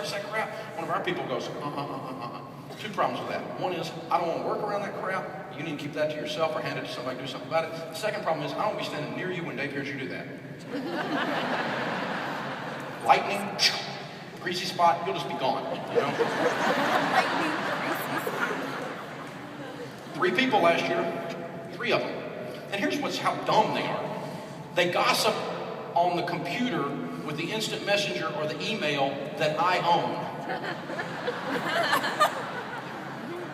practice that crap, one of our people goes, Two problems with that. One is, I don't want to work around that crap. You need to keep that to yourself or hand it to somebody to do something about it. The second problem is, I don't want to be standing near you when Dave hears you do that. Lightning, greasy spot, you'll just be gone, you know? Lightning, greasy spot. 3 people last year, 3 of them. And here's how dumb they are. They gossip on the computer with the instant messenger or the email that I own.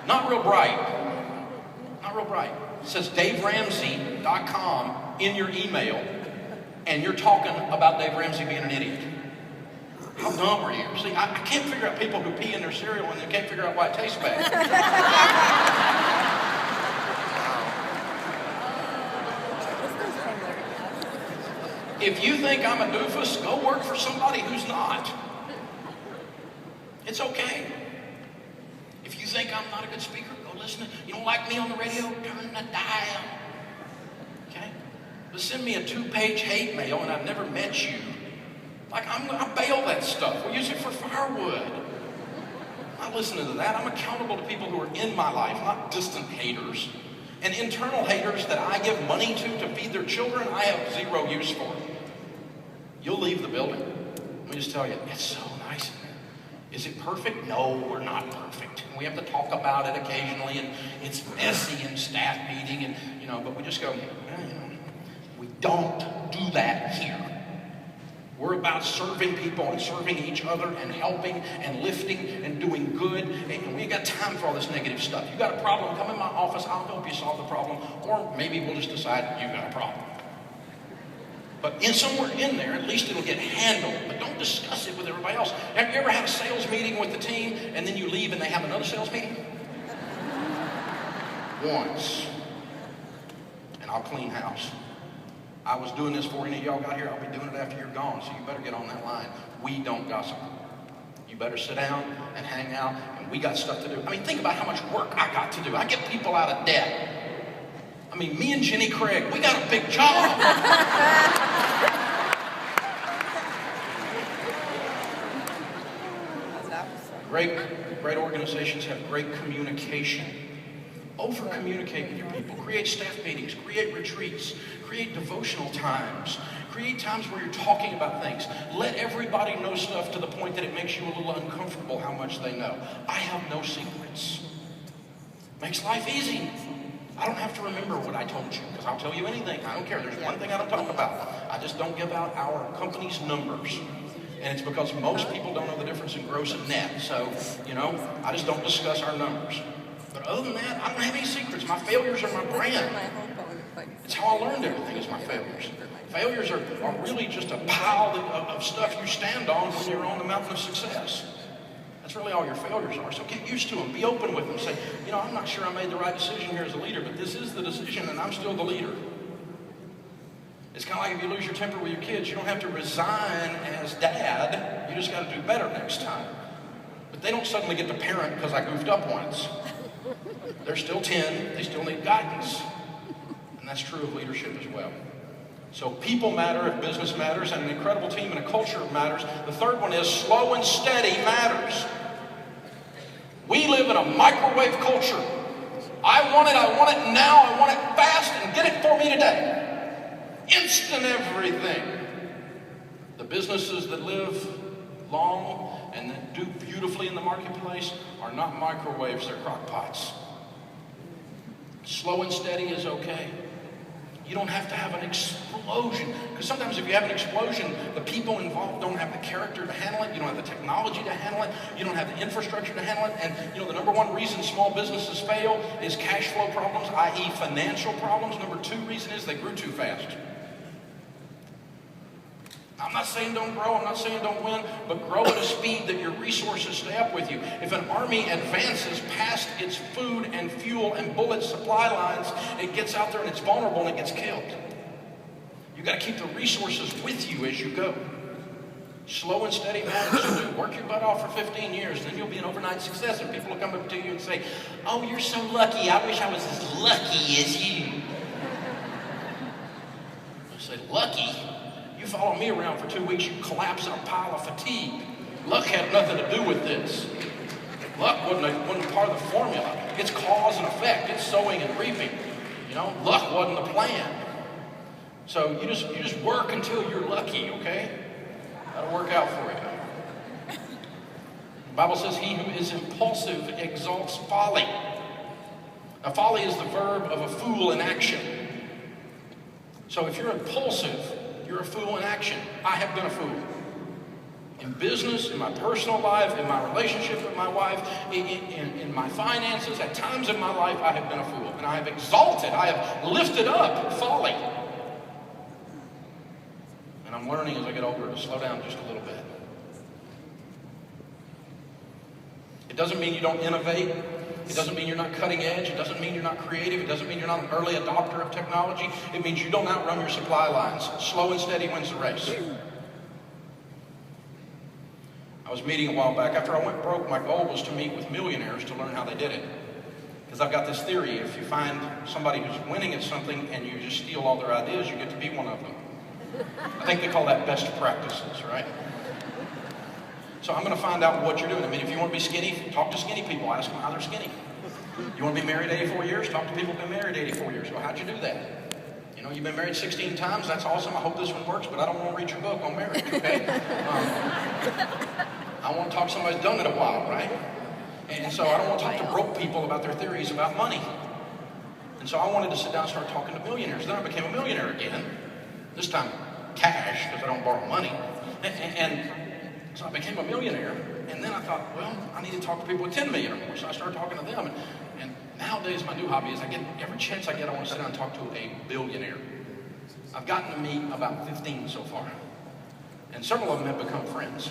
Not real bright. Not real bright. It says DaveRamsey.com in your email, and you're talking about Dave Ramsey being an idiot. How dumb are you? See, I can't figure out people who pee in their cereal and they can't figure out why it tastes bad. If you think I'm a doofus, go work for somebody who's not. It's okay. If you think I'm not a good speaker, go listen. You don't like me on the radio? Turn the dial. Okay? But send me a 2-page hate mail and I've never met you. Like, I bail that stuff. We use it for firewood. I'm not listening to that. I'm accountable to people who are in my life, not distant haters. And internal haters that I give money to feed their children, I have 0 use for. You'll leave the building. Let me just tell you, it's so nice in there. Is it perfect? No, we're not perfect. We have to talk about it occasionally, and it's messy in staff meeting, and but we just go, we don't do that here. We're about serving people and serving each other and helping and lifting and doing good. And we ain't got time for all this negative stuff. You got a problem, come in my office, I'll help you solve the problem. Or maybe we'll just decide you got a problem. But somewhere in there, at least it'll get handled. But don't discuss it with everybody else. Have you ever had a sales meeting with the team and then you leave and they have another sales meeting? Once. And I'll clean house. I was doing this for any of y'all got here. I'll be doing it after you're gone, so you better get on that line. We don't gossip. You better sit down and hang out, and we got stuff to do. I mean, think about how much work I got to do. I get people out of debt. I mean, me and Jenny Craig, we got a big job. Great organizations have great communication. Over-communicate with your people. Create staff meetings. Create retreats. Create devotional times. Create times where you're talking about things. Let everybody know stuff to the point that it makes you a little uncomfortable how much they know. I have no secrets. Makes life easy. I don't have to remember what I told you, because I'll tell you anything. I don't care. There's one thing I don't talk about. I just don't give out our company's numbers. And it's because most people don't know the difference in gross and net. So, I just don't discuss our numbers. But other than that, I don't have any secrets. My failures are my brand. It's how I learned everything is my failures. Failures are really just a pile of stuff you stand on when you're on the mountain of success. That's really all your failures are. So get used to them. Be open with them. Say, I'm not sure I made the right decision here as a leader, but this is the decision and I'm still the leader. It's kind of like if you lose your temper with your kids, you don't have to resign as dad. You just got to do better next time. But they don't suddenly get to parent because I goofed up once. They're still 10. They still need guidance. And that's true of leadership as well. So people matter if business matters, and an incredible team and a culture matters. The third one is slow and steady matters. We live in a microwave culture. I want it now, I want it fast, and get it for me today. Instant everything. The businesses that live long and that do beautifully in the marketplace are not microwaves, they're crock pots. Slow and steady is okay. You don't have to have an explosion, because sometimes if you have an explosion, the people involved don't have the character to handle it, you don't have the technology to handle it, you don't have the infrastructure to handle it, and the number one reason small businesses fail is cash flow problems, i.e. financial problems. Number 2 reason is they grew too fast. I'm not saying don't grow, I'm not saying don't win, but grow at a speed that your resources stay up with you. If an army advances past its food and fuel and bullet supply lines, it gets out there and it's vulnerable and it gets killed. You've got to keep the resources with you as you go. Slow and steady matters. Work your butt off for 15 years, and then you'll be an overnight success, and people will come up to you and say, "Oh, you're so lucky. I wish I was as lucky as you." I say, lucky? You follow me around for 2 weeks, you collapse in a pile of fatigue. Luck had nothing to do with this. Luck wasn't part of the formula. It's cause and effect. It's sowing and reaping. You know, luck wasn't the plan. So you just work until you're lucky, okay? That'll work out for you. The Bible says he who is impulsive exalts folly. Now, folly is the verb of a fool in action. So if you're impulsive, you're a fool in action. I have been a fool. In business, in my personal life, in my relationship with my wife, in my finances, at times in my life, I have been a fool. And I have exalted, I have lifted up folly. And I'm learning as I get older to slow down just a little bit. It doesn't mean you don't innovate. It doesn't mean you're not cutting edge. It doesn't mean you're not creative. It doesn't mean you're not an early adopter of technology. It means you don't outrun your supply lines. Slow and steady wins the race. I was meeting a while back. After I went broke, my goal was to meet with millionaires to learn how they did it. Because I've got this theory, if you find somebody who's winning at something and you just steal all their ideas, you get to be one of them. I think they call that best practices, right? So I'm going to find out what you're doing. I mean, if you want to be skinny, talk to skinny people. Ask them how they're skinny. You want to be married 84 years? Talk to people who've been married 84 years. Well, how'd you do that? You know, you've been married 16 times. That's awesome. I hope this one works, but I don't want to read your book on marriage, okay? I want to talk to somebody who's done it a while, right? And so I don't want to talk to broke people about their theories about money. And so I wanted to sit down and start talking to millionaires. Then I became a millionaire again. This time cash, because I don't borrow money. And so I became a millionaire. And then I thought, well, I need to talk to people with 10 million or more. So I started talking to them. And nowadays my new hobby is every chance I get, I want to sit down and talk to a billionaire. I've gotten to meet about 15 so far. And several of them have become friends.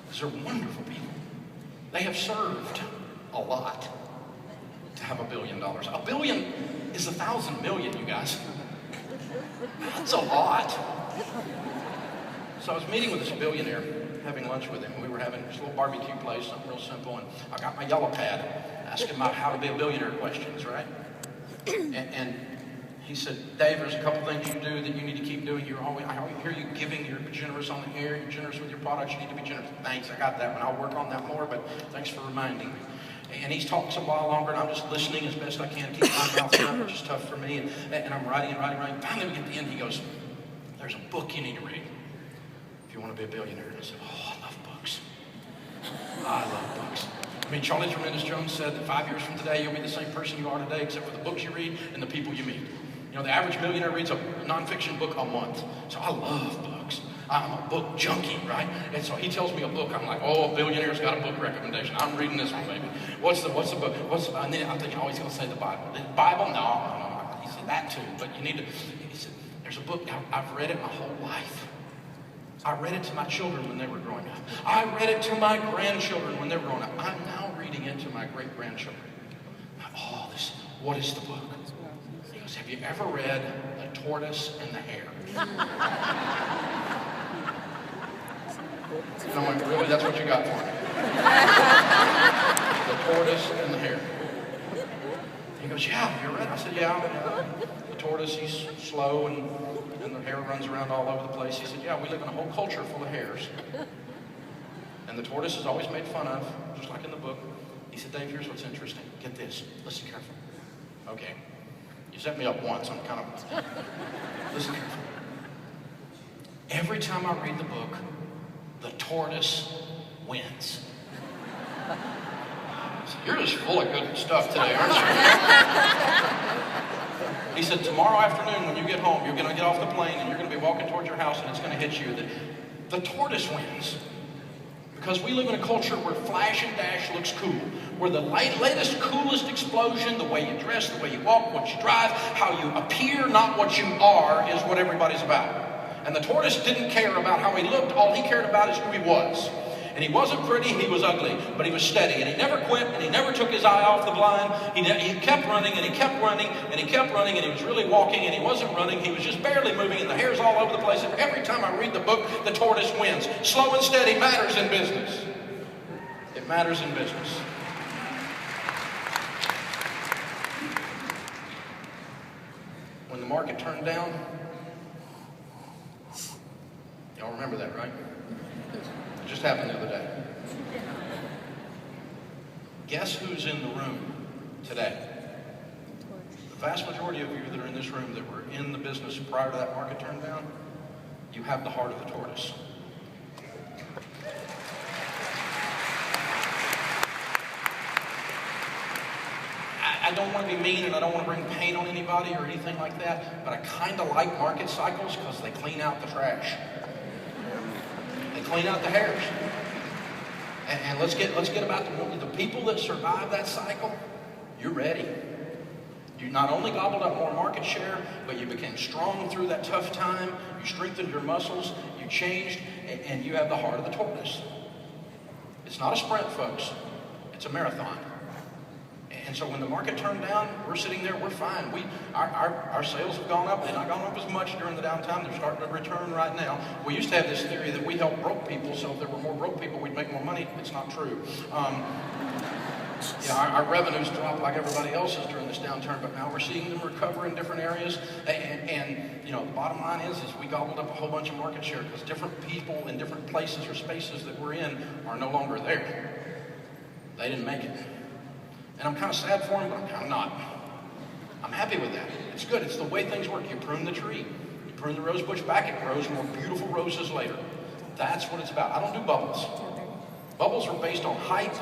These are wonderful people. They have served a lot to have $1 billion. $1 billion is 1,000 million, you guys. That's a lot. So I was meeting with this billionaire, having lunch with him. We were having this little barbecue place, something real simple, and I got my yellow pad, asking about how to be a billionaire questions, right? And he said, Dave, there's a couple things you do that you need to keep doing. I always hear you giving, you're generous on the air, you're generous with your products, you need to be generous. Thanks, I got that one. I'll work on that more, but thanks for reminding me. And he's talking some while longer, and I'm just listening as best I can, keep my mouth shut, which is tough for me. And I'm writing. Finally, we get to the end, he goes, there's a book you need to read if you want to be a billionaire. And I said, oh, I love books. I love books. I mean, Charlie Tremendous Jones said that 5 years from today, you'll be the same person you are today, except for the books you read and the people you meet. You know, the average millionaire reads a nonfiction book a month. So I love books. I'm a book junkie, right? And so he tells me a book. I'm like, oh, a billionaire's got a book recommendation. I'm reading this one, baby. What's the book? And then I'm thinking, oh, he's going to say the Bible. The Bible? No. He said that too, but you need to. He said, there's a book. I've read it my whole life. I read it to my children when they were growing up. I read it to my grandchildren when they were growing up. I'm now reading it to my great-grandchildren. Oh, what is the book? He goes, have you ever read The Tortoise and the Hare? And I'm like, really? That's what you got for me? The Tortoise and the Hare. He goes, yeah, you read it? I said, yeah. The tortoise, he's slow, and the hare runs around all over the place. He said, yeah, we live in a whole culture full of hares. And the tortoise is always made fun of, just like in the book. He said, Dave, here's what's interesting. Get this. Listen carefully. Okay. You set me up once. I'm kind of... Listen carefully. Every time I read the book, the tortoise wins. So you're just full of good stuff today, aren't you? He said, tomorrow afternoon when you get home, you're going to get off the plane and you're going to be walking towards your house and it's going to hit you that the tortoise wins. Because we live in a culture where flash and dash looks cool. Where the latest, coolest explosion, the way you dress, the way you walk, what you drive, how you appear, not what you are, is what everybody's about. And the tortoise didn't care about how he looked. All he cared about is who he was. And he wasn't pretty, he was ugly, but he was steady. And he never quit, and he never took his eye off the blind. He kept running, and he kept running, and he kept running, and he was really walking, and he wasn't running. He was just barely moving, and the hair's all over the place. And every time I read the book, the tortoise wins. Slow and steady matters in business. It matters in business. When the market turned down, y'all remember that, right? It just happened the other day. Guess who's in the room today? The vast majority of you that are in this room that were in the business prior to that market turn down, you have the heart of the tortoise. I don't want to be mean and I don't want to bring pain on anybody or anything like that, but I kind of like market cycles because they clean out the trash. They clean out the hairs. And let's get about the people that survive that cycle. You're ready. You not only gobbled up more market share, but you became strong through that tough time. You strengthened your muscles. You changed, and you have the heart of the tortoise. It's not a sprint, folks. It's a marathon. And so when the market turned down, we're sitting there, we're fine. Our sales have gone up. They've not gone up as much during the downtime. They're starting to return right now. We used to have this theory that we help broke people, so if there were more broke people, we'd make more money. It's not true. Our revenues dropped like everybody else's during this downturn, but now we're seeing them recover in different areas. And the bottom line is we gobbled up a whole bunch of market share because different people in different places or spaces that we're in are no longer there. They didn't make it. And I'm kind of sad for them, but I'm kind of not. I'm happy with that. It's good. It's the way things work. You prune the tree. You prune the rose bush back, it grows more beautiful roses later. That's what it's about. I don't do bubbles. Bubbles are based on hype,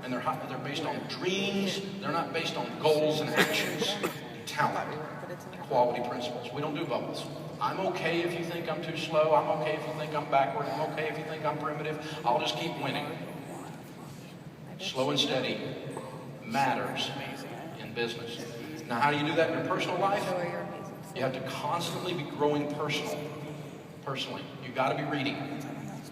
and they're based on dreams. They're not based on goals and actions, and talent, and quality principles. We don't do bubbles. I'm okay if you think I'm too slow. I'm okay if you think I'm backward. I'm okay if you think I'm primitive. I'll just keep winning. Slow and steady matters in business. Now, how do you do that in your personal life? You have to constantly be growing personally. You got to be reading.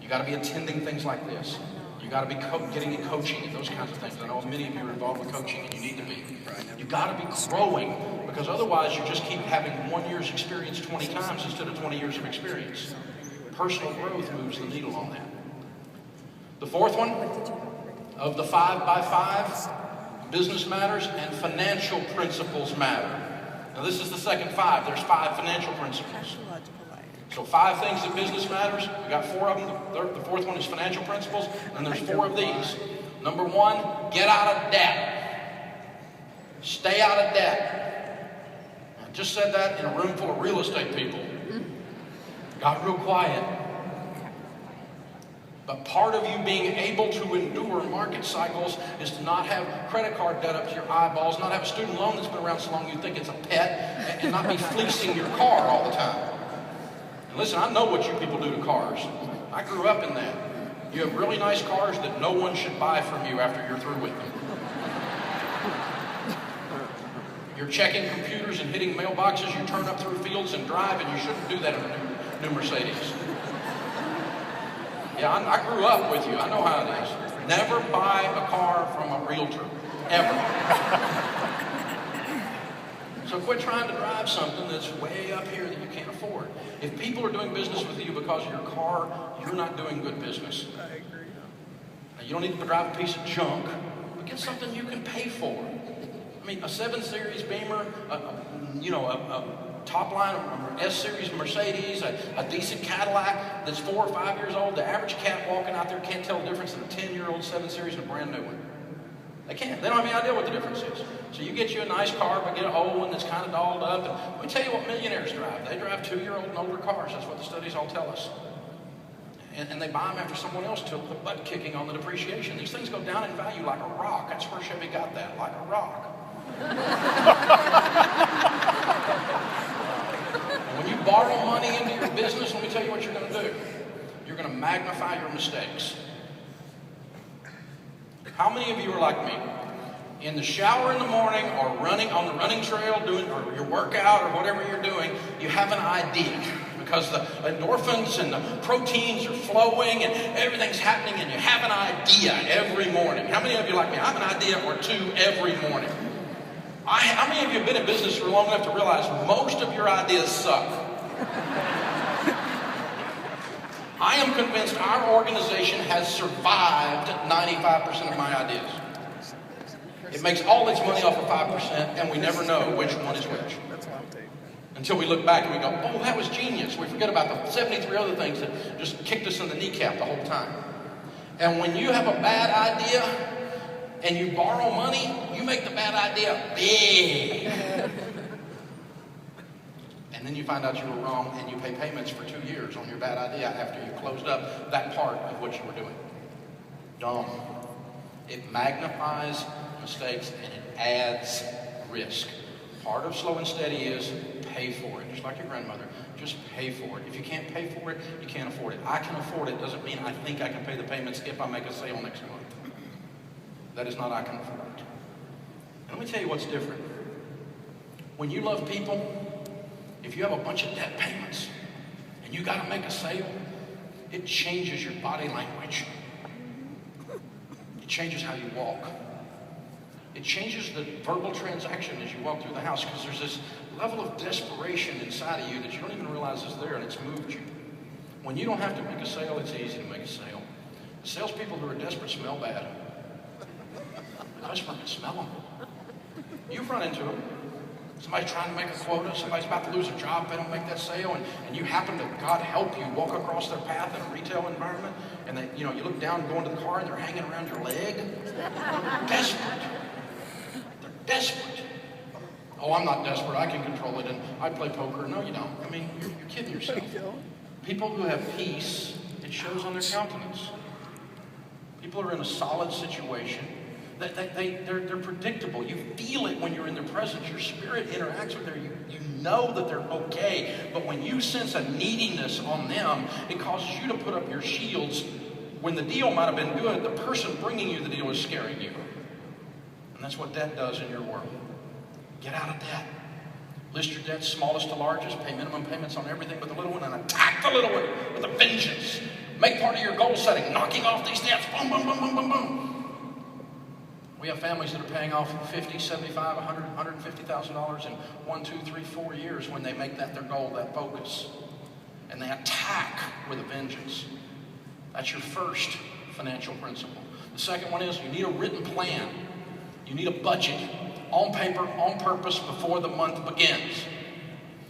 You got to be attending things like this. You got to be getting in coaching and those kinds of things. I know many of you are involved with coaching, and you need to be. You got to be growing, because otherwise you just keep having 1 year's experience 20 times instead of 20 years of experience. Personal growth moves the needle on that. The fourth one of the 5 by 5. Business matters and financial principles matter. Now this is the second 5. There's 5 financial principles. So 5 things that business matters. We got 4 of them. The fourth one is financial principles. And there's 4 of these. Number 1, get out of debt. Stay out of debt. I just said that in a room full of real estate people. Got real quiet. But part of you being able to endure market cycles is to not have credit card debt up to your eyeballs, not have a student loan that's been around so long you think it's a pet, and not be fleecing your car all the time. And listen, I know what you people do to cars. I grew up in that. You have really nice cars that no one should buy from you after you're through with them. You're checking computers and hitting mailboxes, you turn up through fields and drive, and you shouldn't do that in a new Mercedes. Yeah, I grew up with you. I know how it is. Never buy a car from a realtor, ever. So quit trying to drive something that's way up here that you can't afford. If people are doing business with you because of your car, you're not doing good business. I agree. Now, you don't need to drive a piece of junk, but get something you can pay for. I mean, a 7 Series Beamer, a top line S-Series Mercedes, a decent Cadillac that's 4 or 5 years old. The average cat walking out there can't tell the difference in a 10-year-old 7 Series and a brand new one. They can't. They don't have any idea what the difference is. So you get you a nice car, but get an old one that's kind of dolled up. And let me tell you what millionaires drive. They drive 2-year-old and older cars. That's what the studies all tell us. And they buy them after someone else took the butt kicking on the depreciation. These things go down in value like a rock. That's where Chevy got that, like a rock. When you borrow money into your business, let me tell you what you're going to do. You're going to magnify your mistakes. How many of you are like me? In the shower in the morning or running on the running trail, doing or your workout or whatever you're doing, you have an idea because the endorphins and the proteins are flowing and everything's happening and you have an idea every morning. How many of you like me? I have an idea or 2 every morning. How many of you have been in business for long enough to realize most of your ideas suck? I am convinced our organization has survived 95% of my ideas. It makes all its money off of 5%, and we never know which one is which. Until we look back and we go, oh, that was genius. We forget about the 73 other things that just kicked us in the kneecap the whole time. And when you have a bad idea, and you borrow money, you make the bad idea big. And then you find out you were wrong and you pay payments for 2 years on your bad idea after you closed up that part of what you were doing. Dumb. It magnifies mistakes and it adds risk. Part of slow and steady is pay for it. Just like your grandmother, just pay for it. If you can't pay for it, you can't afford it. I can afford it doesn't mean I think I can pay the payments if I make a sale next month. That is not I can afford it. And let me tell you what's different. When you love people, if you have a bunch of debt payments and you got to make a sale, it changes your body language. It changes how you walk. It changes the verbal transaction as you walk through the house, because there's this level of desperation inside of you that you don't even realize is there, and it's moved you. When you don't have to make a sale, it's easy to make a sale. Salespeople who are desperate smell bad. The customer can smell them. You've run into them. Somebody's trying to make a quota, somebody's about to lose a job if they don't make that sale, and you happen to, God help you, walk across their path in a retail environment, and they, you look down going to the car and they're hanging around your leg. They're desperate. They're desperate. Oh, I'm not desperate, I can control it, and I play poker. No, you don't. I mean, you're kidding yourself. People who have peace, it shows on their countenance. People who are in a solid situation. They're predictable. You feel it when you're in their presence. Your spirit interacts with them. You know that they're okay. But when you sense a neediness on them, it causes you to put up your shields. When the deal might have been good, the person bringing you the deal is scaring you. And that's what debt does in your world. Get out of debt. List your debts smallest to largest. Pay minimum payments on everything but the little one, and attack the little one with a vengeance. Make part of your goal setting, knocking off these debts. Boom, boom, boom, boom, boom, boom. We have families that are paying off $50,000, $75,000, $100,000, $150,000 in 1, 2, 3, 4 years when they make that their goal, that focus. And they attack with a vengeance. That's your first financial principle. The second one is you need a written plan. You need a budget on paper, on purpose, before the month begins.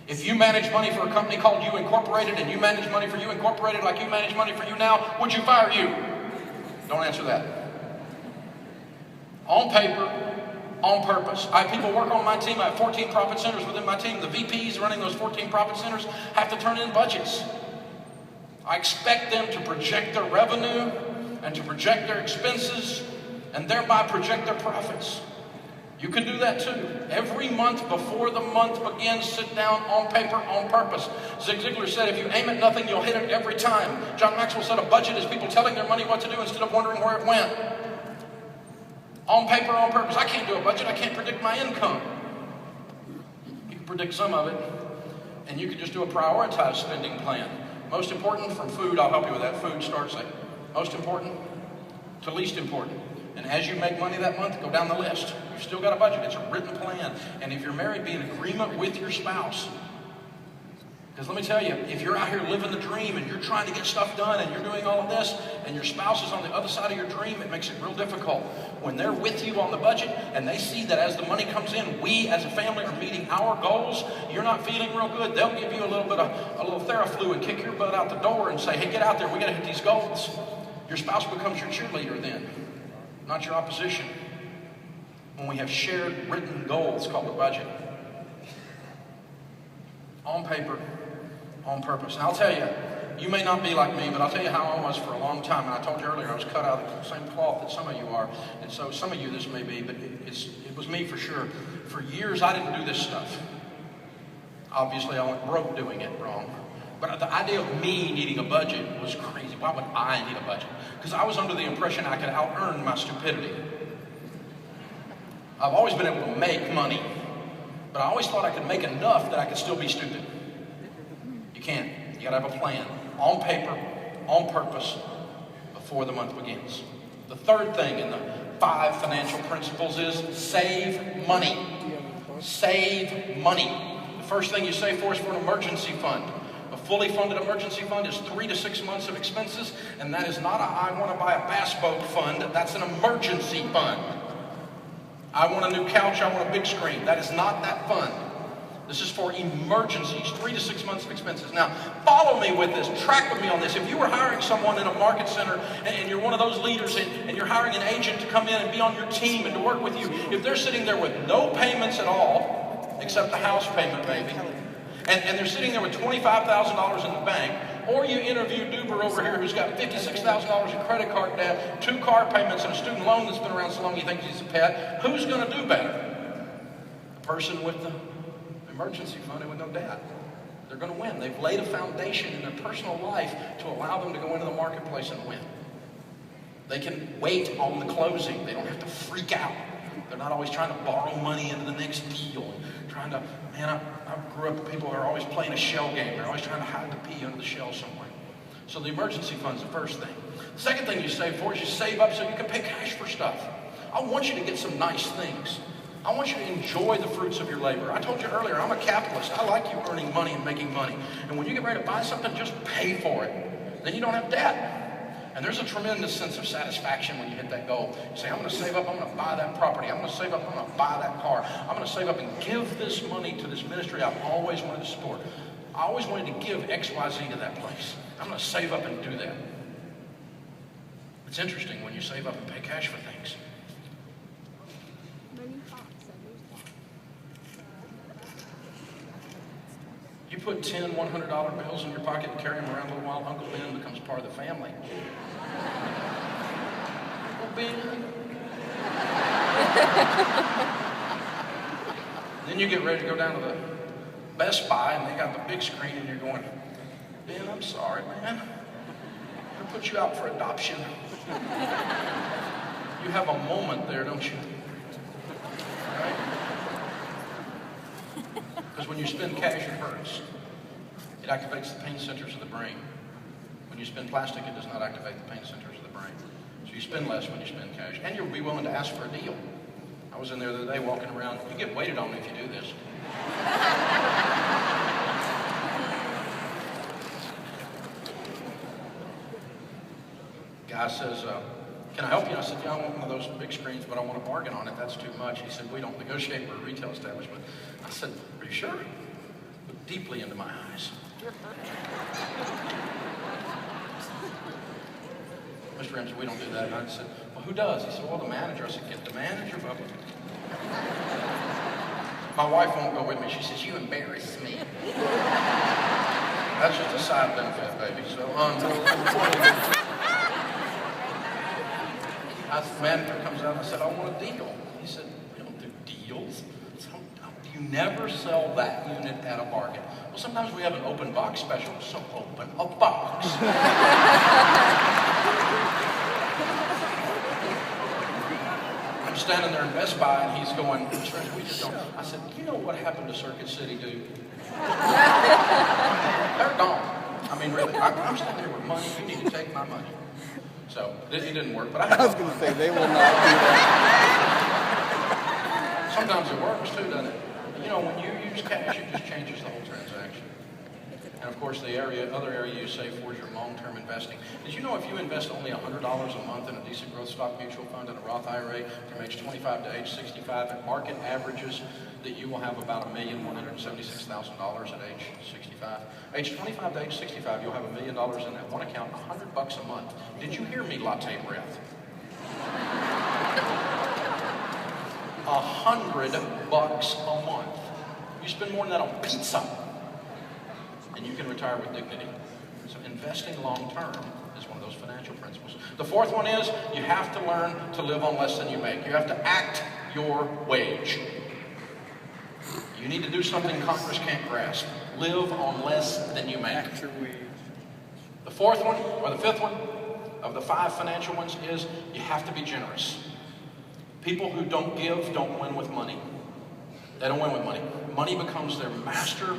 If you manage money for a company called You Incorporated and you manage money for You Incorporated like you manage money for you now, would you fire you? Don't answer that. On paper, on purpose. I have people work on my team. I have 14 profit centers within my team. The VPs running those 14 profit centers have to turn in budgets. I expect them to project their revenue and to project their expenses and thereby project their profits. You can do that too. Every month before the month begins, sit down on paper, on purpose. Zig Ziglar said, if you aim at nothing, you'll hit it every time. John Maxwell said, a budget is people telling their money what to do instead of wondering where it went. On paper, on purpose. I can't do a budget. I can't predict my income. You can predict some of it, and you can just do a prioritized spending plan. Most important from food, I'll help you with that. Food starts like most important to least important. And as you make money that month, go down the list. You've still got a budget. It's a written plan. And if you're married, be in agreement with your spouse. Because let me tell you, if you're out here living the dream and you're trying to get stuff done and you're doing all of this and your spouse is on the other side of your dream, it makes it real difficult. When they're with you on the budget and they see that as the money comes in, we as a family are meeting our goals, you're not feeling real good, they'll give you a little Theraflu and kick your butt out the door and say, hey, get out there, we got to hit these goals. Your spouse becomes your cheerleader then, not your opposition. When we have shared written goals called the budget. On paper, on purpose. And I'll tell you, you may not be like me, but I'll tell you how I was for a long time. And I told you earlier, I was cut out of the same cloth that some of you are. And so some of you this may be, but it was me for sure. For years, I didn't do this stuff. Obviously, I went broke doing it wrong. But the idea of me needing a budget was crazy. Why would I need a budget? Because I was under the impression I could out-earn my stupidity. I've always been able to make money, but I always thought I could make enough that I could still be stupid. You can't. You gotta have a plan. On paper, on purpose, before the month begins. The third thing in the 5 financial principles is save money. Save money. The first thing you save for is for an emergency fund. A fully funded emergency fund is 3 to 6 months of expenses, and that is not a I want to buy a bass boat fund. That's an emergency fund. I want a new couch, I want a big screen. That is not that fund. This is for emergencies, 3 to 6 months of expenses. Now, follow me with this, track with me on this. If you were hiring someone in a market center and you're one of those leaders and you're hiring an agent to come in and be on your team and to work with you, if they're sitting there with no payments at all, except the house payment maybe, and they're sitting there with $25,000 in the bank, or you interview Duber over here who's got $56,000 in credit card debt, 2 car payments, and a student loan that's been around so long you think he's a pet, who's going to do better? The person with the emergency fund and with no debt. They're going to win. They've laid a foundation in their personal life to allow them to go into the marketplace and win. They can wait on the closing. They don't have to freak out. They're not always trying to borrow money into the next deal and trying to, man, I grew up with people who are always playing a shell game. They're always trying to hide the pea under the shell somewhere. So the emergency fund's the first thing. The second thing you save for is you save up so you can pay cash for stuff. I want you to get some nice things. I want you to enjoy the fruits of your labor. I told you earlier, I'm a capitalist. I like you earning money and making money. And when you get ready to buy something, just pay for it. Then you don't have debt. And there's a tremendous sense of satisfaction when you hit that goal. You say, I'm going to save up, I'm going to buy that property. I'm going to save up, I'm going to buy that car. I'm going to save up and give this money to this ministry I've always wanted to support. I always wanted to give XYZ to that place. I'm going to save up and do that. It's interesting when you save up and pay cash for things. You put 10 $100 bills in your pocket and carry them around a little while, Uncle Ben becomes part of the family. Uncle Ben. Then you get ready to go down to the Best Buy and they got the big screen and you're going, Ben, I'm sorry, man. I'm gonna put you out for adoption. You have a moment there, don't you? Right? Because when you spend cash, it hurts. It activates the pain centers of the brain. When you spend plastic, it does not activate the pain centers of the brain. So you spend less when you spend cash. And you'll be willing to ask for a deal. I was in there the other day walking around. You get waited on if you do this. Guy says, can I help you? And I said, yeah, I want one of those big screens, but I want a bargain on it. That's too much. He said, we don't negotiate. We're a retail establishment. I said, are you sure? Looked deeply into my eyes. Mr. Ramsey, we don't do that. And I said, well, who does? He said, well, the manager. I said, get the manager, Bubba. My wife won't go with me. She says, you embarrass me. That's just a side benefit, baby. So, the manager comes out and I said, I want a deal. He said, we don't do deals. So, you never sell that unit at a bargain. Well, sometimes we have an open box special, so open a box. I'm standing there in Best Buy and he's going, we just don't. I said, you know what happened to Circuit City, dude? They're gone. I mean, really, I'm standing here with money. You need to take my money. So, it didn't work, but I was going to say, they will not do that. Sometimes it works too, doesn't it? You know, when you use cash, it just changes the whole transaction. And of course, the other area you save for is your long-term investing. Did you know if you invest only $100 a month in a decent growth stock mutual fund and a Roth IRA from age 25 to age 65, at market averages that you will have about $1,176,000 at age 65. Age 25 to age 65, you'll have $1 million in that one account, $100 a month. Did you hear me, latte breath? $100 a month. You spend more than that on pizza, and you can retire with dignity. So investing long term is one of those financial principles. The fourth one is you have to learn to live on less than you make. You have to act your wage. You need to do something Congress can't grasp. Live on less than you make. Act your wage. The fourth one, or the fifth one, of the 5 financial ones is you have to be generous. People who don't give don't win with money. They don't win with money. Money becomes their master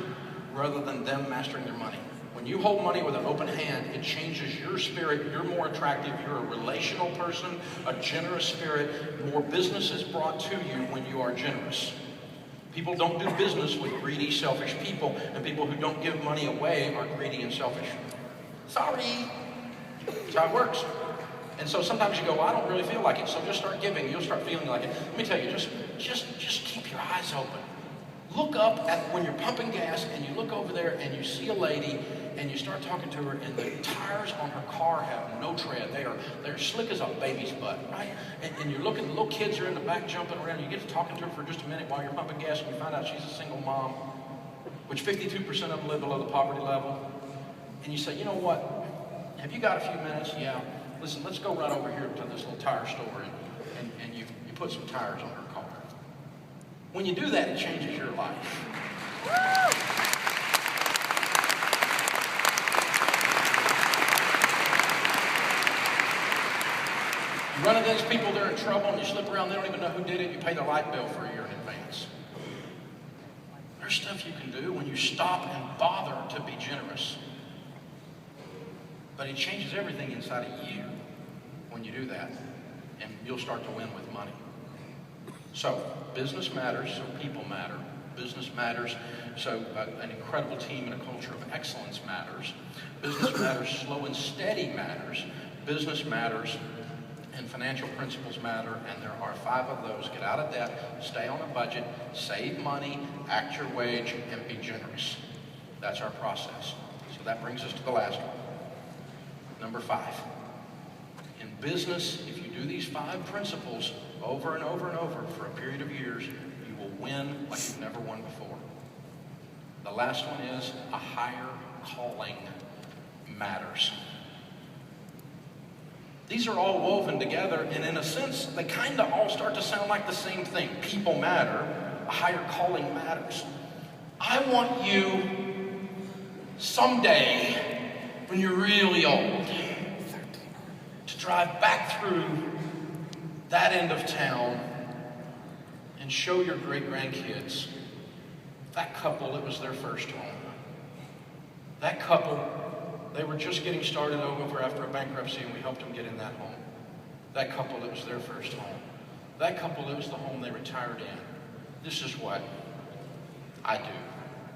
rather than them mastering their money. When you hold money with an open hand, it changes your spirit. You're more attractive. You're a relational person, a generous spirit. More business is brought to you when you are generous. People don't do business with greedy, selfish people, and people who don't give money away are greedy and selfish. Sorry. That's how it works. And so sometimes you go, well, I don't really feel like it, so just start giving. You'll start feeling like it. Let me tell you, just keep your eyes open. Look up at when you're pumping gas and you look over there and you see a lady and you start talking to her and the tires on her car have no tread. They're slick as a baby's butt, right? And you're looking, the little kids are in the back jumping around. You get to talking to her for just a minute while you're pumping gas and you find out she's a single mom, which 52% of them live below the poverty level. And you say, you know what? Have you got a few minutes? Yeah. Listen, let's go right over here to this little tire store and you put some tires on her car. When you do that, it changes your life. You run against people, they're in trouble, and you slip around, they don't even know who did it, you pay their light bill for a year in advance. There's stuff you can do when you stop and bother to be generous. But it changes everything inside of you when you do that, and you'll start to win with money. So, business matters, so people matter. Business matters, so an incredible team and a culture of excellence matters. Business matters, slow and steady matters. Business matters, and financial principles matter, and there are 5 of those. Get out of debt, stay on a budget, save money, act your wage, and be generous. That's our process. So that brings us to the last one. Number 5. In business, if you do these 5 principles over and over and over for a period of years, you will win like you've never won before. The last one is a higher calling matters. These are all woven together, and in a sense, they kind of all start to sound like the same thing. People matter, a higher calling matters. I want you someday, when you're really old, to drive back through that end of town and show your great-grandkids that couple, it was their first home. That couple, they were just getting started over after a bankruptcy, and we helped them get in that home. That couple, it was their first home. That couple, it was the home they retired in. This is what I do.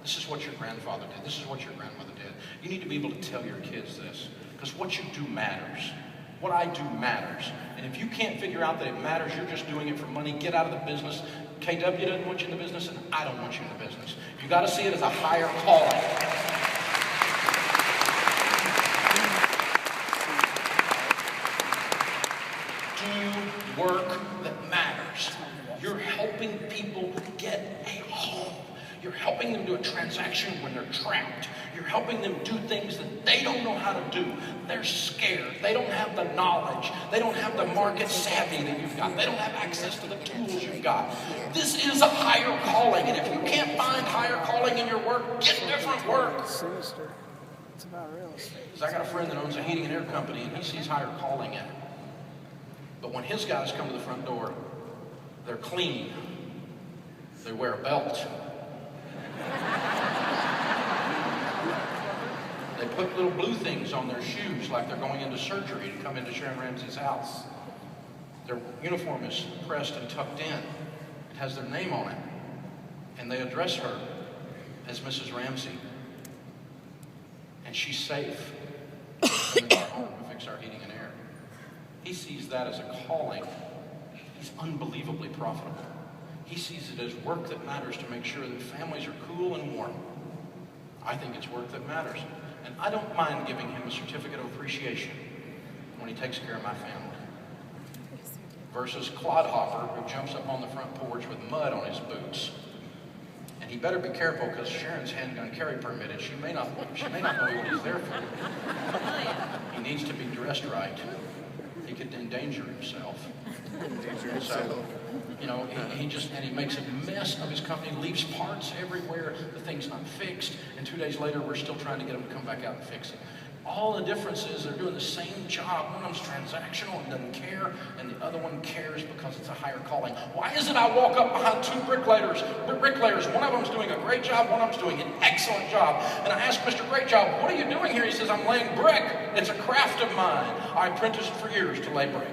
This is what your grandfather did. This is what your grandmother did. You need to be able to tell your kids this, because what you do matters. What I do matters. And if you can't figure out that it matters, you're just doing it for money, get out of the business. KW doesn't want you in the business, and I don't want you in the business. You got to see it as a higher calling. Do work that matters. You're helping people get a home. You're helping them do a transaction when they're trapped. You're helping them do things that they don't know how to do. They're scared. They don't have the knowledge. They don't have the market savvy that you've got. They don't have access to the tools you've got. This is a higher calling, and if you can't find higher calling in your work, get different work. It's about real estate. Because I got a friend that owns a heating and air company, and he sees higher calling in it. But when his guys come to the front door, they're clean. They wear a belt. They put little blue things on their shoes like they're going into surgery to come into Sharon Ramsey's house. Their uniform is pressed and tucked in. It has their name on it. And they address her as Mrs. Ramsey. And she's safe. In our home to fix our heating and air. He sees that as a calling. He's unbelievably profitable. He sees it as work that matters to make sure that families are cool and warm. I think it's work that matters. And I don't mind giving him a certificate of appreciation when he takes care of my family. Versus Clodhopper, who jumps up on the front porch with mud on his boots. And he better be careful, because Sharon's handgun carry permitted. She may not know what he's there for. He needs to be dressed right. He could endanger himself. So, you know, he makes a mess of his company, leaves parts everywhere, the thing's not fixed, and 2 days later we're still trying to get him to come back out and fix it. All the difference is they're doing the same job. One of them's transactional and doesn't care, and the other one cares because it's a higher calling. Why is it I walk up behind 2 bricklayers? One of them's doing a great job, one of them's doing an excellent job. And I ask Mr. Great Job, what are you doing here? He says, I'm laying brick. It's a craft of mine. I apprenticed for years to lay brick.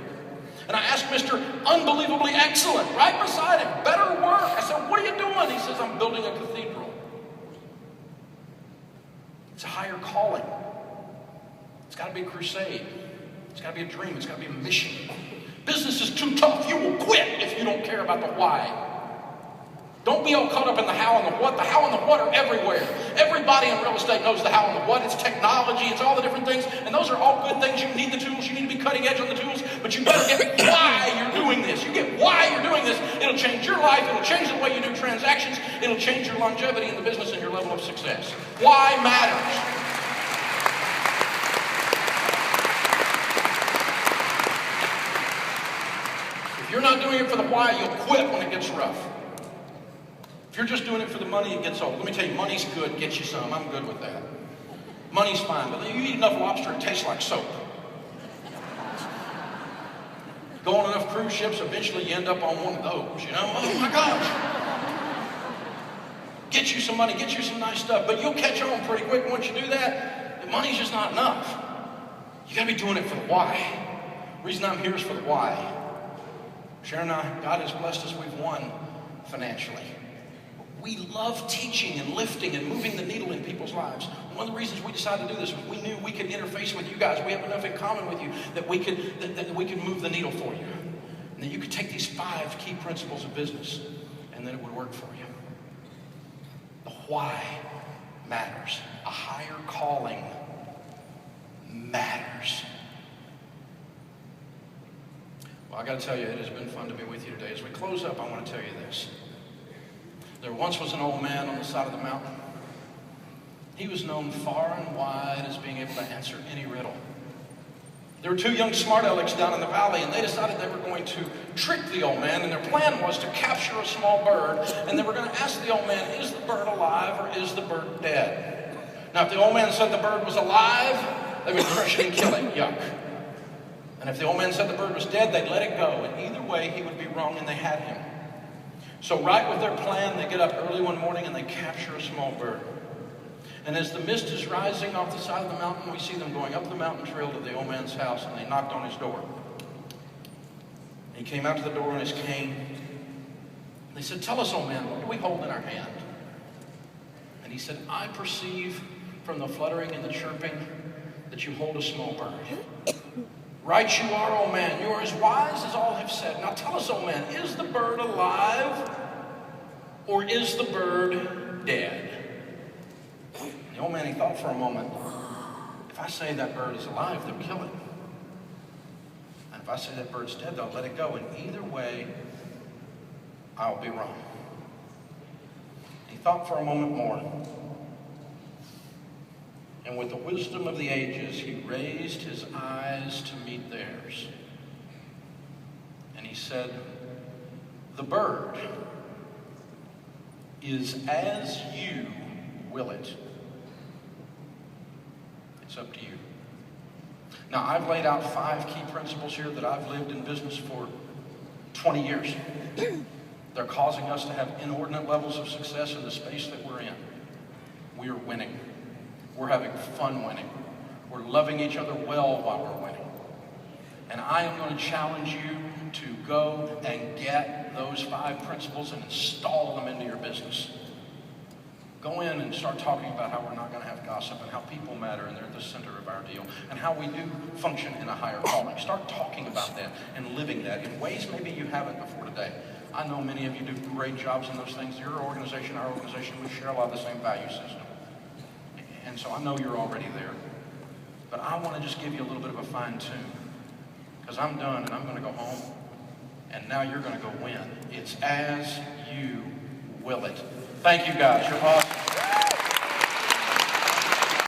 And I asked Mr. Unbelievably Excellent, right beside him, better work. I said, what are you doing? He says, I'm building a cathedral. It's a higher calling. It's got to be a crusade. It's got to be a dream. It's got to be a mission. Business is too tough. You will quit if you don't care about the why. Don't be all caught up in the how and the what. The how and the what are everywhere. Everybody in real estate knows the how and the what. It's technology, it's all the different things, and those are all good things. You need the tools, you need to be cutting edge on the tools, but you better get why you're doing this. You get why you're doing this. It'll change your life, it'll change the way you do transactions, it'll change your longevity in the business and your level of success. Why matters. If you're not doing it for the why, you'll quit when it gets rough. If you're just doing it for the money, it gets old. Let me tell you, money's good. Get you some. I'm good with that. Money's fine, but you eat enough lobster, it tastes like soap. Go on enough cruise ships, eventually you end up on one of those, you know? Oh my gosh. Get you some money, get you some nice stuff, but you'll catch on pretty quick once you do that. The money's just not enough. You gotta be doing it for the why. The reason I'm here is for the why. Sharon and I, God has blessed us, we've won financially. We love teaching and lifting and moving the needle in people's lives. One of the reasons we decided to do this was we knew we could interface with you guys. We have enough in common with you that we could move the needle for you. And that you could take these 5 key principles of business and then it would work for you. The why matters. A higher calling matters. Well, I got to tell you, it has been fun to be with you today. As we close up, I want to tell you this. There once was an old man on the side of the mountain. He was known far and wide as being able to answer any riddle. There were 2 young smart alecks down in the valley, and they decided they were going to trick the old man, and their plan was to capture a small bird, and they were going to ask the old man, is the bird alive or is the bird dead? Now, if the old man said the bird was alive, they would crush it and kill it. Yuck. And if the old man said the bird was dead, they'd let it go, and either way, he would be wrong, and they had him. So right with their plan, they get up early one morning and they capture a small bird. And as the mist is rising off the side of the mountain, we see them going up the mountain trail to the old man's house, and they knocked on his door. He came out to the door in his cane. They said, tell us, old man, what do we hold in our hand? And he said, I perceive from the fluttering and the chirping that you hold a small bird. Right you are, old man. You are as wise as all have said. Now tell us, old man, is the bird alive or is the bird dead? And the old man, he thought for a moment, if I say that bird is alive, they'll kill it. And if I say that bird's dead, they'll let it go. And either way, I'll be wrong. He thought for a moment more. And with the wisdom of the ages, he raised his eyes to meet theirs. And he said, the bird is as you will it. It's up to you. Now, I've laid out 5 key principles here that I've lived in business for 20 years. They're causing us to have inordinate levels of success in the space that we're in. We are winning. We're having fun winning. We're loving each other well while we're winning. And I am going to challenge you to go and get those 5 principles and install them into your business. Go in and start talking about how we're not going to have gossip and how people matter and they're at the center of our deal and how we do function in a higher calling. Start talking about that and living that in ways maybe you haven't before today. I know many of you do great jobs in those things. Your organization, our organization, we share a lot of the same value system. And so I know you're already there. But I want to just give you a little bit of a fine tune. Because I'm done and I'm going to go home. And now you're going to go win. It's as you will it. Thank you guys. You're awesome.